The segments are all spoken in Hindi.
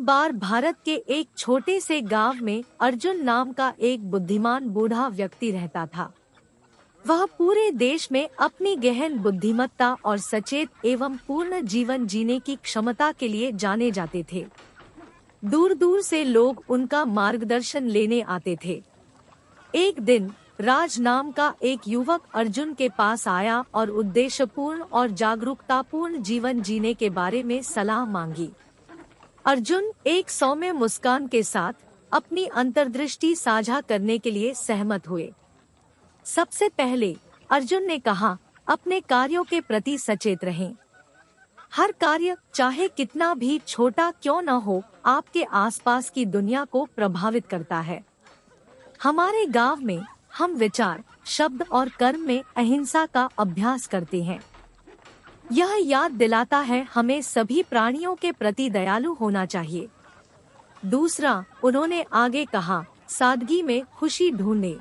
बार भारत के एक छोटे से गांव में अर्जुन नाम का एक बुद्धिमान बूढ़ा व्यक्ति रहता था। वह पूरे देश में अपनी गहन बुद्धिमत्ता और सचेत एवं पूर्ण जीवन जीने की क्षमता के लिए जाने जाते थे। दूर दूर से लोग उनका मार्गदर्शन लेने आते थे। एक दिन राज नाम का एक युवक अर्जुन के पास आया और उद्देश्यपूर्ण और जागरूकतापूर्ण जीवन जीने के बारे में सलाह मांगी। अर्जुन एक सौम्य मुस्कान के साथ अपनी अंतर्दृष्टि साझा करने के लिए सहमत हुए। सबसे पहले अर्जुन ने कहा, अपने कार्यों के प्रति सचेत रहें। हर कार्य चाहे कितना भी छोटा क्यों न हो, आपके आसपास की दुनिया को प्रभावित करता है। हमारे गांव में हम विचार, शब्द और कर्म में अहिंसा का अभ्यास करते हैं। यह याद दिलाता है हमें सभी प्राणियों के प्रति दयालु होना चाहिए। दूसरा, उन्होंने आगे कहा, सादगी में खुशी ढूंढें।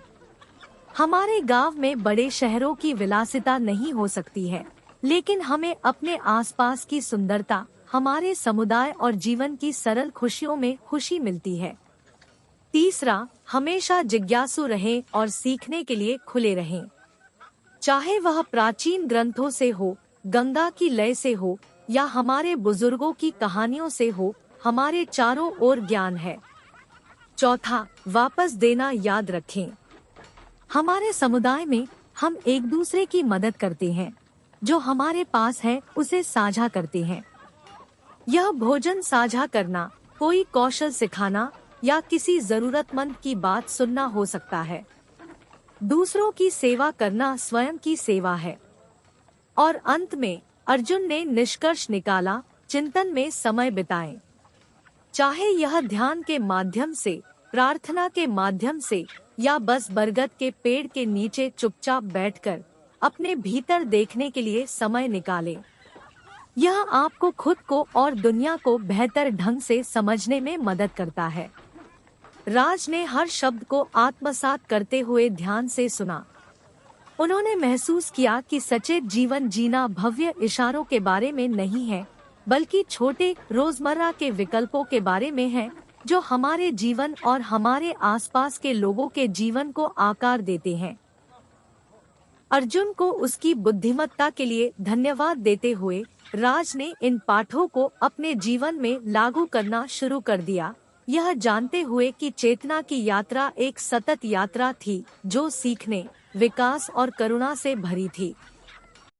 हमारे गांव में बड़े शहरों की विलासिता नहीं हो सकती है, लेकिन हमें अपने आसपास की सुंदरता, हमारे समुदाय और जीवन की सरल खुशियों में खुशी मिलती है। तीसरा, हमेशा जिज्ञासु रहें और सीखने के लिए खुले रहें। चाहे वह प्राचीन ग्रंथों से हो, गंगा की लय से हो या हमारे बुजुर्गों की कहानियों से हो, हमारे चारों ओर ज्ञान है। चौथा, वापस देना याद रखें। हमारे समुदाय में हम एक दूसरे की मदद करते हैं, जो हमारे पास है उसे साझा करते हैं। यह भोजन साझा करना, कोई कौशल सिखाना या किसी जरूरतमंद की बात सुनना हो सकता है। दूसरों की सेवा करना स्वयं की सेवा है। और अंत में अर्जुन ने निष्कर्ष निकाला, चिंतन में समय बिताएं। चाहे यह ध्यान के माध्यम से, प्रार्थना के माध्यम से या बस बरगद के पेड़ के नीचे चुपचाप बैठकर अपने भीतर देखने के लिए समय निकालें। यह आपको खुद को और दुनिया को बेहतर ढंग से समझने में मदद करता है। राज ने हर शब्द को आत्मसात करते हुए ध्यान से सुना। उन्होंने महसूस किया कि सचेत जीवन जीना भव्य इशारों के बारे में नहीं है, बल्कि छोटे रोजमर्रा के विकल्पों के बारे में है, जो हमारे जीवन और हमारे आसपास के लोगों के जीवन को आकार देते हैं। अर्जुन को उसकी बुद्धिमत्ता के लिए धन्यवाद देते हुए राज ने इन पाठों को अपने जीवन में लागू करना शुरू कर दिया, यह जानते हुए कि चेतना की यात्रा एक सतत यात्रा थी, जो सीखने, विकास और करुणा से भरी थी।